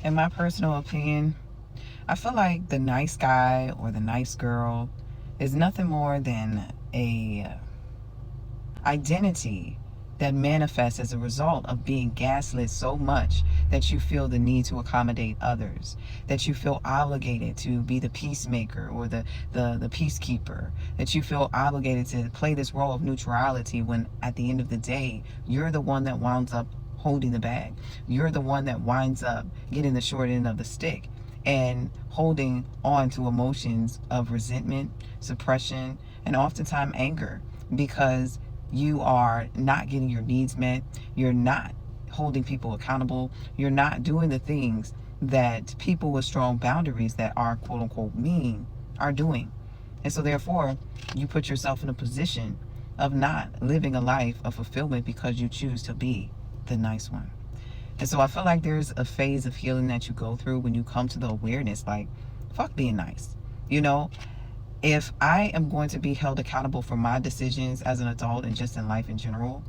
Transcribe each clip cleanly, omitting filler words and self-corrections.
In my personal opinion, I feel like the nice guy or the nice girl is nothing more than a identity that manifests as a result of being gaslit so much that you feel the need to accommodate others, that you feel obligated to be the peacemaker or the peacekeeper, that you feel obligated to play this role of neutrality when at the end of the day, you're the one that winds up holding the bag. You're the one that winds up getting the short end of the stick and holding on to emotions of resentment, suppression, and oftentimes anger because you are not getting your needs met. You're not holding people accountable. You're not doing the things that people with strong boundaries that are quote unquote mean are doing. And so therefore, you put yourself in a position of not living a life of fulfillment because you choose to be the nice one. And so I feel like there's a phase of healing that you go through when you come to the awareness, like, fuck being nice. You know, if I am going to be held accountable for my decisions as an adult and just in life in general,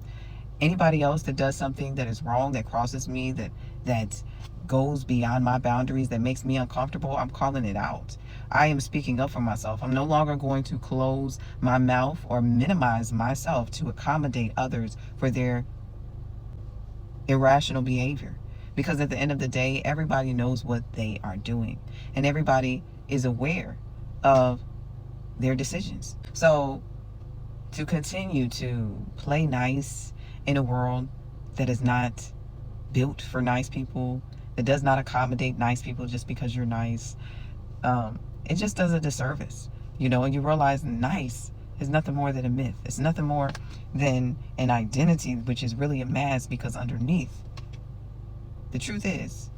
anybody else that does something that is wrong, that crosses me, that goes beyond my boundaries, that makes me uncomfortable, I'm calling it out. I am speaking up for myself. I'm no longer going to close my mouth or minimize myself to accommodate others for their irrational behavior. Because at the end of the day, everybody knows what they are doing and everybody is aware of their decisions. So to continue to play nice in a world that is not built for nice people, that does not accommodate nice people just because you're nice, it just does a disservice, and you realize nice is nothing more than a myth. It's nothing more than an identity, which is really a mask, because underneath, the truth is,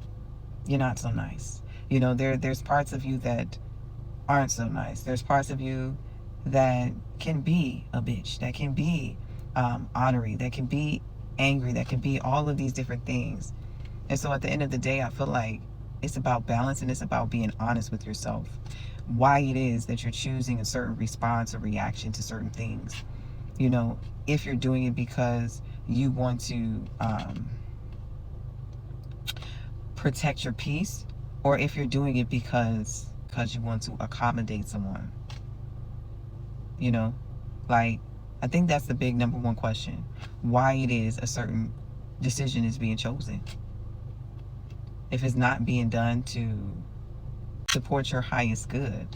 you're not so nice. There's parts of you that aren't so nice. There's parts of you that can be a bitch, that can be ornery, that can be angry, that can be all of these different things. And so at the end of the day, I feel like it's about balance and it's about being honest with yourself. Why it is that you're choosing a certain response or reaction to certain things. If you're doing it because you want to protect your peace, or if you're doing it because you want to accommodate someone. Like, I think that's the big number one question. Why it is a certain decision is being chosen. If it's not being done to support your highest good,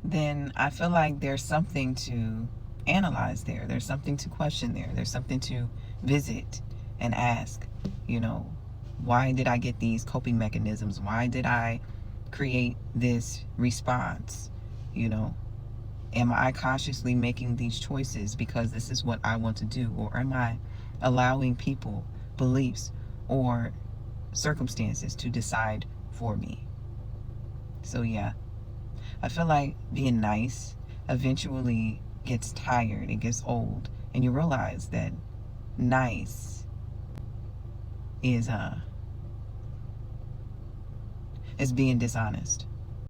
then I feel like there's something to analyze there. There's something to question there. There's something to visit and ask, why did I get these coping mechanisms? Why did I create this response? Am I consciously making these choices because this is what I want to do? Or am I allowing people, beliefs, or circumstances to decide for me? So yeah, I feel like being nice eventually gets tired, it gets old, and you realize that nice is being dishonest.